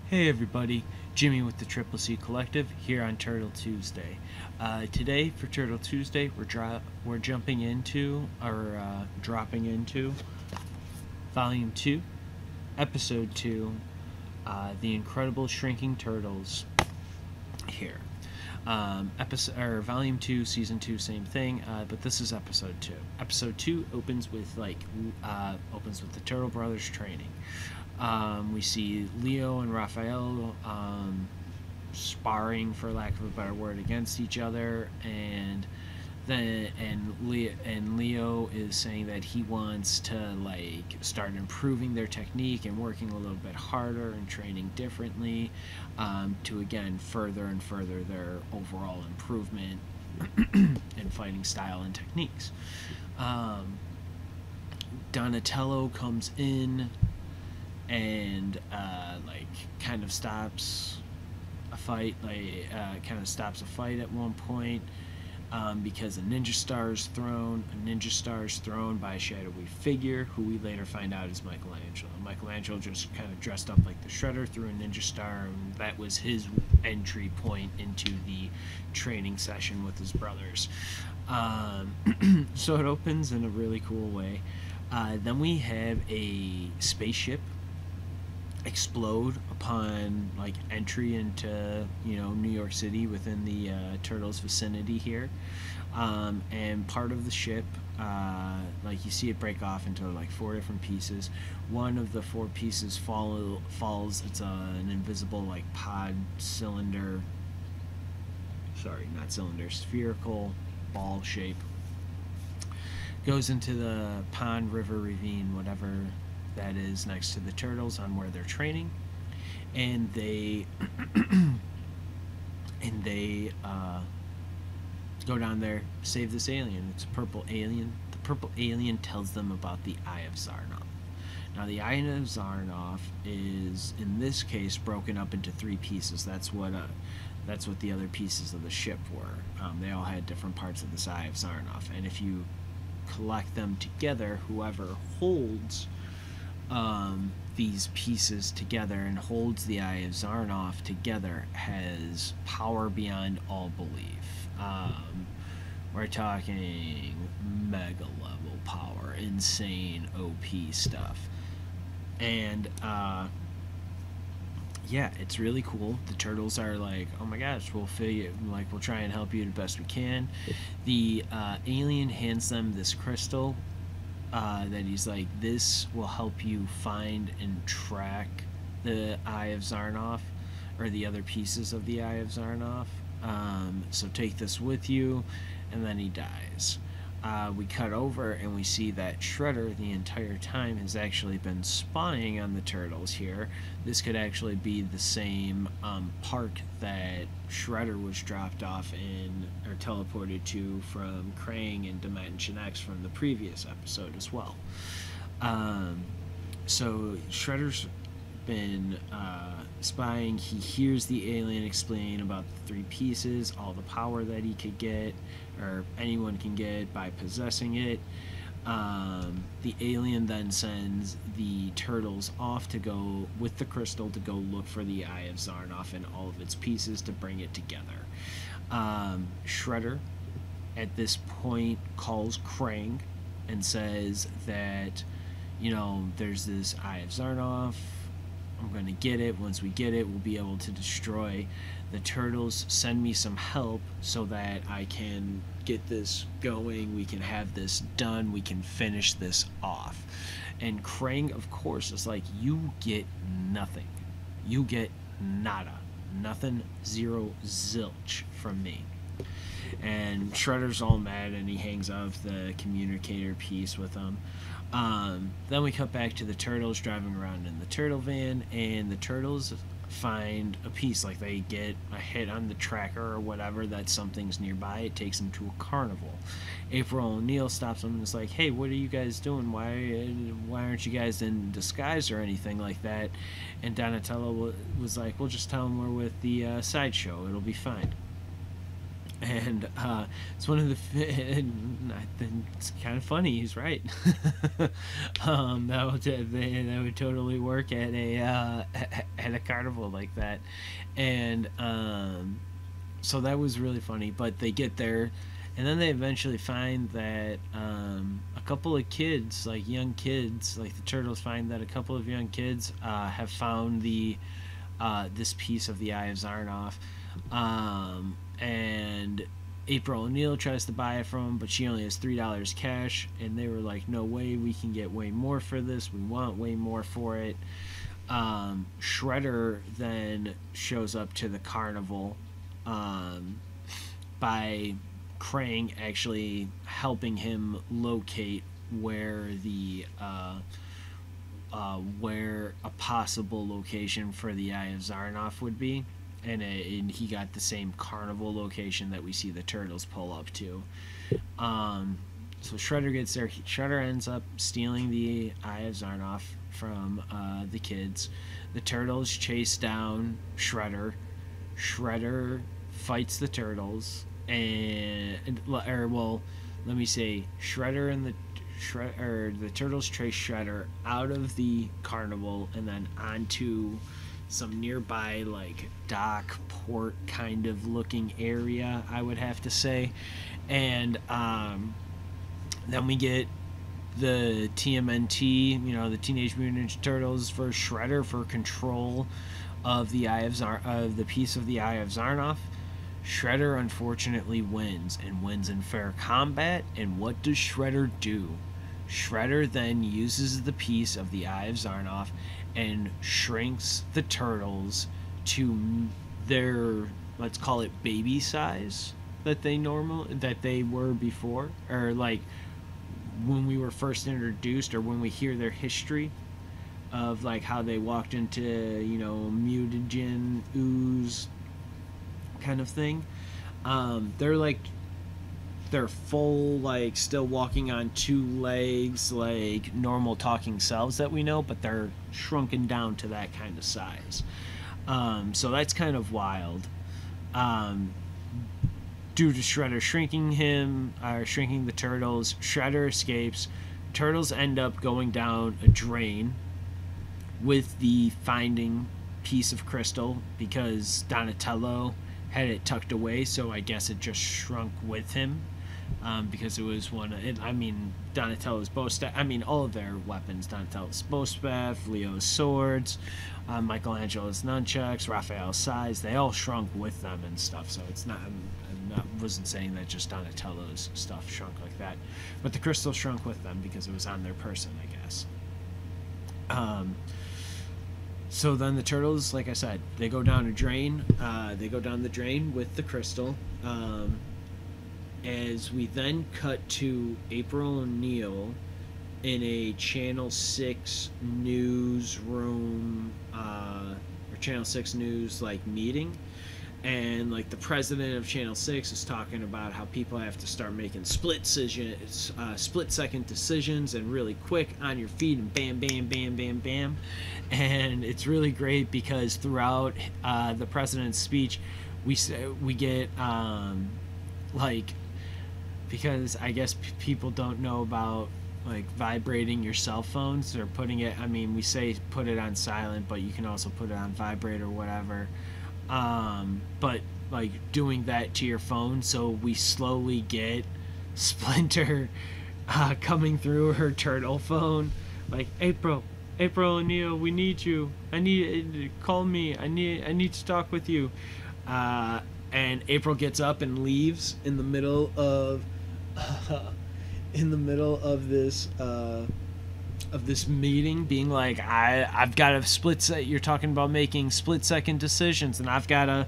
Hey everybody, Jimmy with the Triple C Collective here on Turtle Tuesday. Today for Turtle Tuesday, we're jumping into or dropping into Volume 2, Episode 2, The Incredible Shrinking Turtles. Here, episode or Volume 2, Season 2, same thing, but this is Episode 2. Episode 2 opens with the Turtle Brothers training. We see Leo and Raphael sparring, for lack of a better word, against each other, and Leo is saying that he wants to start improving their technique and working a little bit harder and training differently to again further and further their overall improvement in fighting style and techniques. Donatello comes in and kind of stops a fight, at one point because a ninja star is thrown. A ninja star is thrown by a shadowy figure who we later find out is Michelangelo. Michelangelo just kind of dressed up like the Shredder, threw a ninja star, and that was his entry point into the training session with his brothers. So it opens in a really cool way. Then we have a spaceship explode upon entry into New York City within the Turtles vicinity here, and part of the ship you see it break off into 4 different pieces. One of the 4 pieces falls. It's an invisible pod cylinder, not cylinder, spherical ball shape, goes into the pond, river, ravine, whatever that is next to the turtles on where they're training, and they go down there, save this alien. It's a purple alien. The purple alien tells them about the Eye of Zarnoff. Now the Eye of Zarnoff is in this case broken up into 3 pieces. That's what the other pieces of the ship were. They all had different parts of this Eye of Zarnoff, and if you collect them together, whoever holds these pieces together and holds the Eye of Zarnoff together has power beyond all belief. We're talking mega level power, insane OP stuff, and yeah, it's really cool. The turtles are like, oh my gosh, we'll try and help you the best we can. The alien hands them this crystal that he's like, this will help you find and track the Eye of Zarnoff, or the other pieces of the Eye of Zarnoff. So take this with you, and then he dies. We cut over and we see that Shredder the entire time has actually been spying on the turtles here. This could actually be the same park that Shredder was dropped off in, or teleported to, from Krang and Dimension X from the previous episode as well. So Shredder's been spying. He hears the alien explain about the 3 pieces, all the power that he could get, or anyone can get by possessing it. The alien then sends the turtles off to go with the crystal to go look for the Eye of Zarnoff and all of its pieces to bring it together. Shredder at this point calls Krang and says that there's this Eye of Zarnoff. I'm going to get it. Once we get it, we'll be able to destroy the turtles. Send me some help so that I can get this going. We can have this done. We can finish this off. And Krang, of course, is like, you get nothing. You get nada. Nothing, zero, zilch from me. And Shredder's all mad and he hangs up the communicator piece with them. Then we cut back to the turtles driving around in the turtle van, and the turtles find a piece. They get a hit on the tracker or whatever that something's nearby. It takes them to a carnival. April O'Neil stops them and is like, hey, what are you guys doing? Why aren't you guys in disguise or anything like that? And Donatello was like, well, just tell them we're with the sideshow. It'll be fine. And it's one of and I think it's kind of funny. He's right. That would totally work at at a carnival like that, and so that was really funny. But they get there, and then they eventually find that a couple of kids, like young kids, like the turtles, find that a couple of young kids have found the this piece of the Eye of Zarnoff, and April O'Neil tries to buy it from him, but she only has $3 cash, and they were like, "No way, we can get way more for this. We want way more for it." Shredder then shows up to the carnival by Krang actually helping him locate where where a possible location for the Eye of Zarnoff would be, and he got the same carnival location that we see the turtles pull up to. So Shredder gets there. Shredder ends up stealing the Eye of Zarnoff from the kids. The turtles chase down Shredder. Shredder fights the turtles, let me say, Shredder and the turtles chase Shredder out of the carnival and then onto some nearby like dock port kind of looking area, I would have to say. And then we get the TMNT, the Teenage Mutant Ninja Turtles versus Shredder for control of the the piece of the Eye of Zarnoff. Shredder unfortunately wins, and wins in fair combat. And what does Shredder do? Shredder then uses the piece of the Eye of Zarnoff and shrinks the turtles to their, let's call it, baby size that they were before, or like when we were first introduced, or when we hear their history of like how they walked into mutagen ooze kind of thing. They're full, like, still walking on two legs, like normal talking selves that we know, but they're shrunken down to that kind of size. So that's kind of wild. Due to Shredder shrinking the turtles, Shredder escapes. Turtles end up going down a drain with the finding piece of crystal because Donatello had it tucked away, so I guess it just shrunk with him. Because it was Donatello's bow staff. All of their weapons: Donatello's bow staff, Leo's swords, Michelangelo's nunchucks, Raphael's sais. They all shrunk with them and stuff. So it's not. Wasn't saying that just Donatello's stuff shrunk like that, but the crystal shrunk with them because it was on their person, I guess. So then the turtles, like I said, they go down a drain. They go down the drain with the crystal. As we then cut to April O'Neil in a Channel 6 newsroom, or Channel 6 news like meeting, and like the president of Channel 6 is talking about how people have to start making split second decisions, and really quick, on your feet, and bam bam bam bam bam. And it's really great because throughout the president's speech we get because I guess people don't know about like vibrating your cell phones, or putting it, we say put it on silent, but you can also put it on vibrate or whatever. But like doing that to your phone, so we slowly get Splinter coming through her turtle phone, like, April O'Neil, we need you. Call me. I need to talk with you. And April gets up and leaves in the middle of this meeting, being like, I've got a split set. You're talking about making split second decisions, and I got a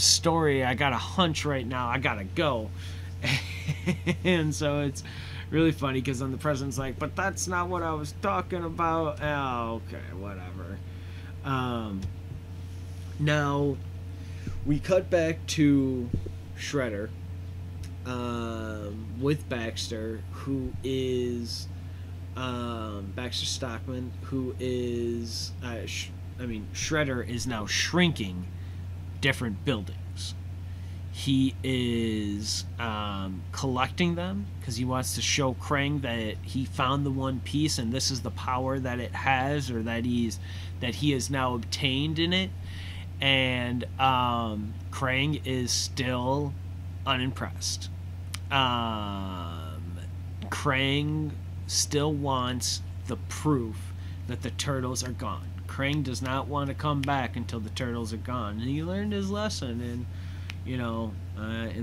story. I got a hunch right now. I gotta go. And so it's really funny because then the president's like, but that's not what I was talking about. Oh, okay, whatever. Now we cut back to Shredder with Baxter, who is Baxter Stockman, who is Shredder is now shrinking different buildings. he is collecting them because he wants to show Krang that he found the One Piece and this is the power that it has, or that he has now obtained in it. And Krang is still unimpressed. Krang still wants the proof that the turtles are gone. Krang does not want to come back until the turtles are gone. And he learned his lesson in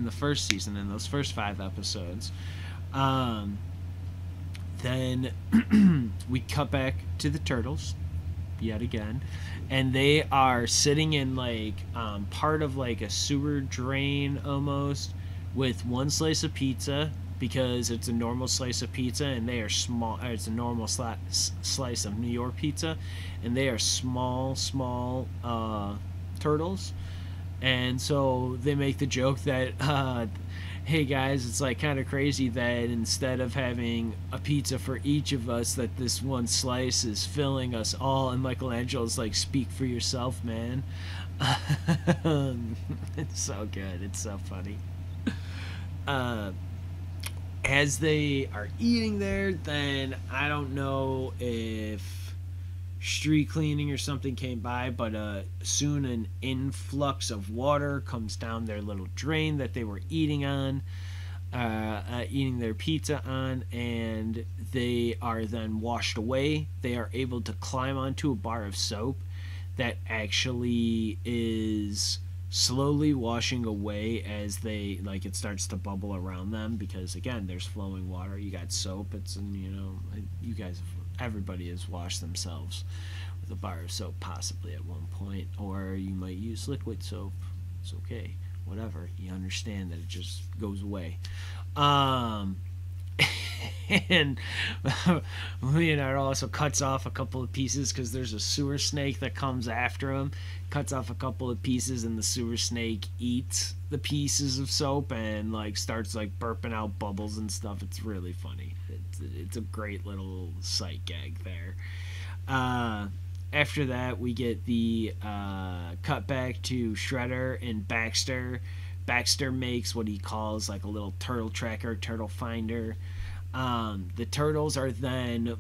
the first season, in those first 5 episodes. Then we cut back to the turtles yet again, and they are sitting in like part of like a sewer drain almost, with one slice of pizza, because it's a normal slice of pizza and they are small. It's a normal slice of New York pizza, and they are small turtles. And so they make the joke that hey guys, it's like kind of crazy that instead of having a pizza for each of us, that this one slice is filling us all. And Michelangelo's like, speak for yourself, man. It's so good, it's so funny. As they are eating there, then I don't know if street cleaning or something came by, but soon an influx of water comes down their little drain that they were eating their pizza on, and they are then washed away. They are able to climb onto a bar of soap that actually is slowly washing away as it starts to bubble around them, because again, there's flowing water. You got soap. You guys, everybody has washed themselves with a bar of soap possibly at one point, or you might use liquid soap. It's okay, whatever. You understand that it just goes away. And Leonardo also cuts off a couple of pieces because there's a sewer snake that comes after him. Cuts off a couple of pieces, and the sewer snake eats the pieces of soap and starts burping out bubbles and stuff. It's really funny. It's a great little sight gag there. After that, we get the cut back to Shredder and Baxter. Baxter makes what he calls a little turtle tracker, turtle finder. The turtles are then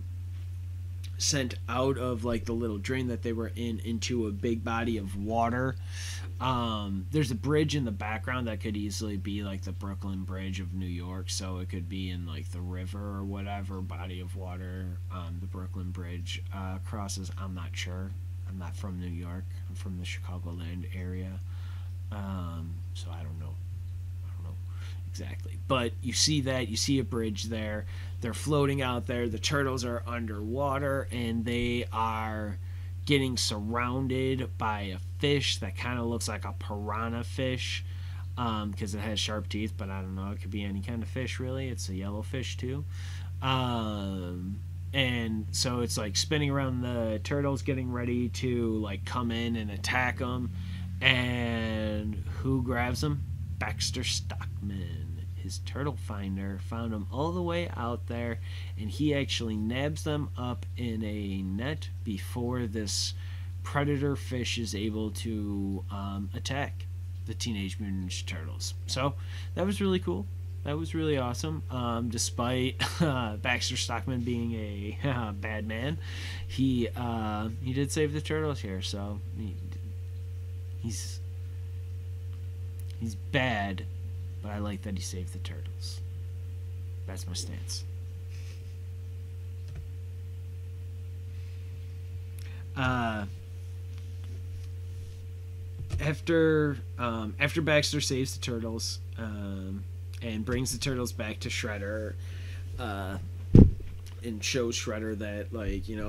sent out of the little drain that they were in into a big body of water. There's a bridge in the background that could easily be the Brooklyn Bridge of New York, so it could be in the river or whatever body of water the Brooklyn Bridge crosses. I'm not sure. I'm not from New York. I'm from the Chicagoland area, so I don't know exactly, but you see a bridge there. They're floating out there. The turtles are underwater, and they are getting surrounded by a fish that kind of looks like a piranha fish, because it has sharp teeth, but I don't know, it could be any kind of fish really. It's a yellow fish too. And so it's spinning around the turtles, getting ready to come in and attack them. And who grabs them? Baxter Stockman. His turtle finder found them all the way out there, and he actually nabs them up in a net before this predator fish is able to attack the Teenage Mutant Ninja Turtles. So that was really cool. That was really awesome. Despite Baxter Stockman being a bad man, he did save the turtles here. So he's bad, but I like that he saved the turtles. That's my stance. After Baxter saves the turtles and brings the turtles back to Shredder, and shows Shredder that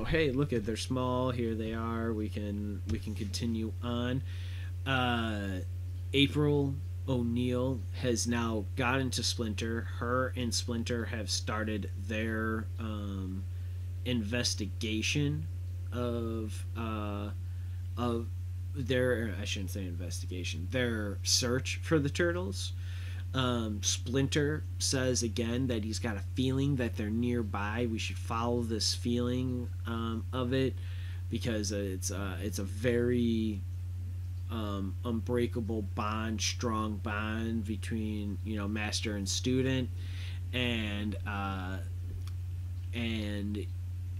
hey, look at, they're small. Here they are. We can continue on. April O'Neil has now gotten to Splinter. Her and Splinter have started their investigation of their, I shouldn't say investigation, their search for the turtles. Splinter says again that he's got a feeling that they're nearby. We should follow this feeling of it, because it's a very unbreakable bond, strong bond between, you know, master and student, and and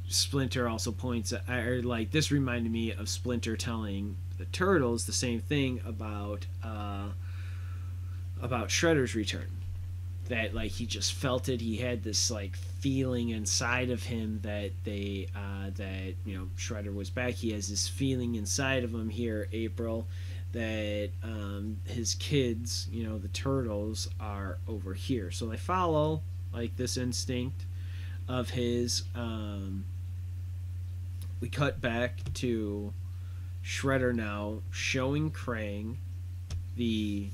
Splinter also points at, or like this reminded me of Splinter telling the Turtles the same thing about Shredder's return. That like he just felt it. He had this like feeling inside of him that that, you know, Shredder was back. He has this feeling inside of him here, April, that his kids, you know, the Turtles, are over here. So they follow like this instinct of his. We cut back to Shredder now showing Krang the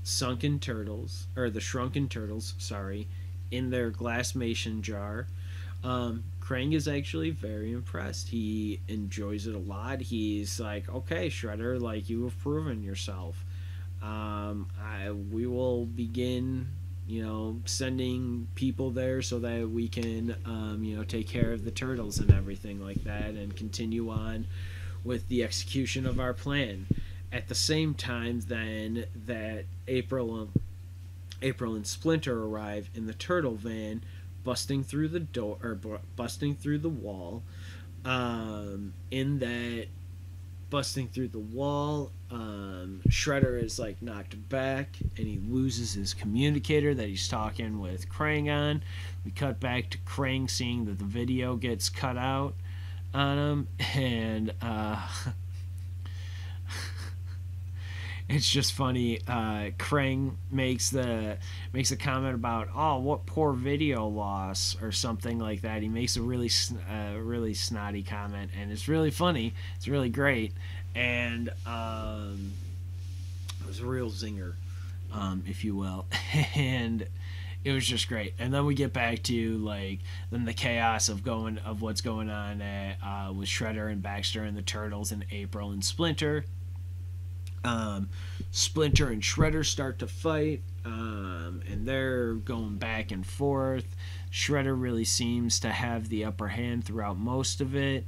sunken turtles, or the shrunken turtles, sorry, in their glass mason jar. Krang is actually very impressed. He enjoys it a lot. He's like, okay, Shredder, like, you have proven yourself. We will begin, you know, sending people there so that we can, you know, take care of the turtles and everything like that, and continue on with the execution of our plan. At the same time, then, that April and Splinter arrive in the turtle van, busting through the door, or busting through the wall. In that busting through the wall, Shredder is like knocked back, and he loses his communicator that he's talking with Krang on. We cut back to Krang seeing that the video gets cut out on him, and it's just funny. Krang makes a comment about, oh, what poor video loss, or something like that. He makes a really snotty comment, and it's really funny. It's really great, and it was a real zinger, if you will, and it was just great. And then we get back to like then the chaos of what's going on with Shredder and Baxter and the Turtles and April and Splinter. Splinter and Shredder start to fight, and they're going back and forth. Shredder really seems to have the upper hand throughout most of it.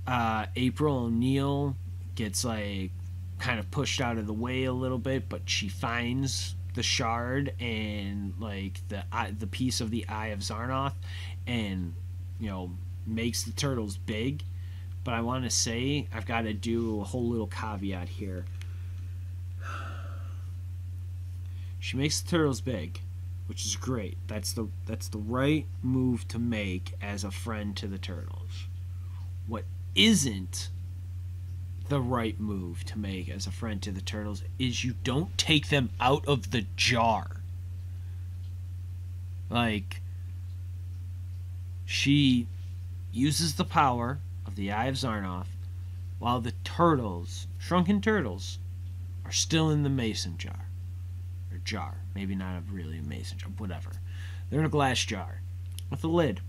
April O'Neil gets like kind of pushed out of the way a little bit, but she finds the shard and like the piece of the Eye of Zarnoth, and, you know, makes the turtles big. But I want to say, I've got to do a whole little caveat here. She makes the turtles big, which is great. That's the right move to make as a friend to the turtles. What isn't the right move to make as a friend to the turtles is you don't take them out of the jar. Like, she uses the power of the Eye of Zarnoth while the turtles, shrunken turtles, are still in the mason jar. Or jar. Maybe not really a mason jar, whatever. They're in a glass jar with a lid.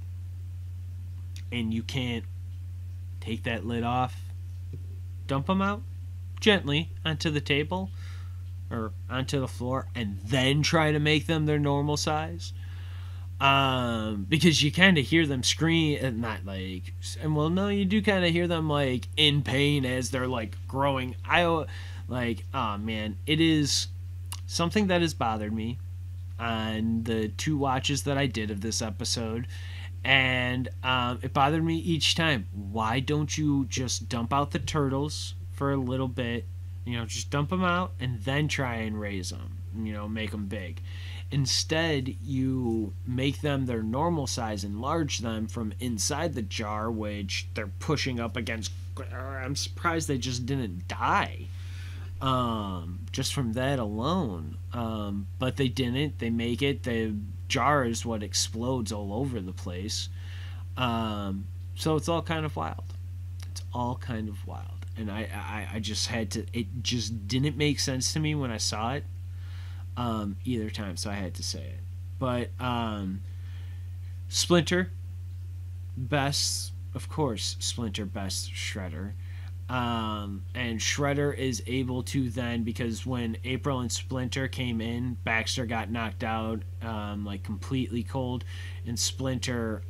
And you can't take that lid off, dump them out gently onto the table or onto the floor, and then try to make them their normal size. Because you kind of hear them scream, and not like, and well, no, you do kind of hear them like in pain as they're like growing. Oh man, it is something that has bothered me on the 2 watches that I did of this episode, and it bothered me each time. Why don't you just dump out the turtles for a little bit, you know, just dump them out and then try and raise them, you know, make them big. Instead, you make them their normal size, enlarge them from inside the jar, which they're pushing up against. I'm surprised they just didn't die. Just from that alone. But they didn't. They make it. The jar is what explodes all over the place. So it's all kind of wild. It's all kind of wild. And I just had to, it just didn't make sense to me when I saw it either time, so I had to say it. But Splinter, best, of course, Splinter best Shredder. And Shredder is able to then, because when April and Splinter came in, Baxter got knocked out, like completely cold, and Shredder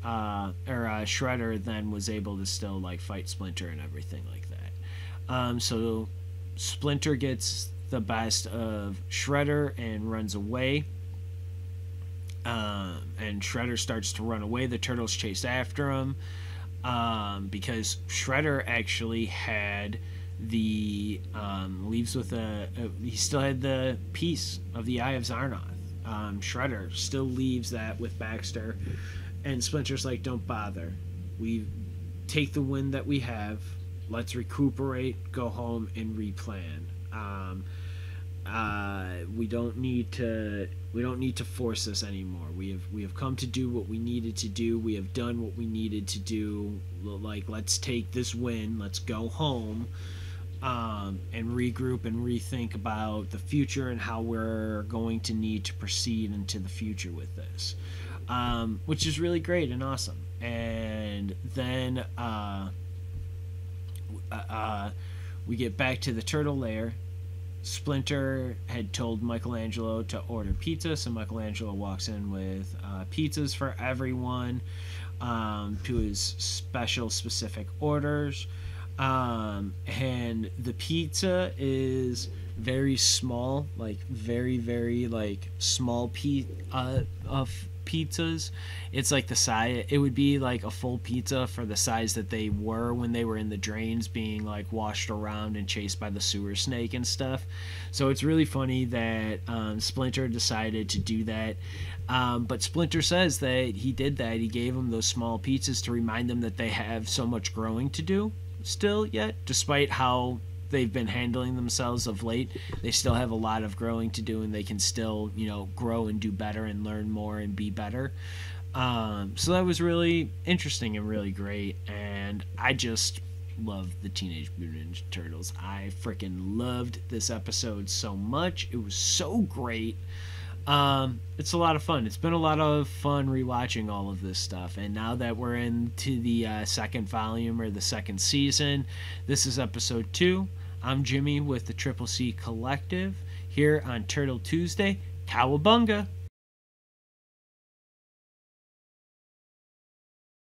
then was able to still like fight Splinter and everything like that. So Splinter gets the best of Shredder and runs away. And Shredder starts to run away. The turtles chase after him because Shredder actually had the leaves with he still had the piece of the Eye of Zarnoth. Shredder still leaves that with Baxter, and Splinter's like, don't bother, we take the win that we have, let's recuperate, go home and replan. We don't need to force this anymore. We have come to do what we needed to do. We have done what we needed to do. Like, let's take this win, let's go home, and regroup and rethink about the future and how we're going to need to proceed into the future with this, which is really great and awesome. And then we get back to the turtle lair. Splinter had told Michelangelo to order pizza, so Michelangelo walks in with pizzas for everyone, to his special specific orders. And the pizza is very small, like very, very like small of pizzas. It's like the size, it would be like a full pizza for the size that they were when they were in the drains being like washed around and chased by the sewer snake and stuff. So it's really funny that Splinter decided to do that. But Splinter says that he did that. He gave them those small pizzas to remind them that they have so much growing to do still yet, despite how they've been handling themselves of late. They still have a lot of growing to do, and they can still, grow and do better and learn more and be better. So that was really interesting and really great, and I just love the Teenage Mutant Ninja Turtles. I freaking loved this episode so much. It was so great. It's a lot of fun. It's been a lot of fun rewatching all of this stuff. And now that we're into the second volume or the second season, this is episode 2. I'm Jimmy with the Triple C Collective here on Turtle Tuesday. Cowabunga!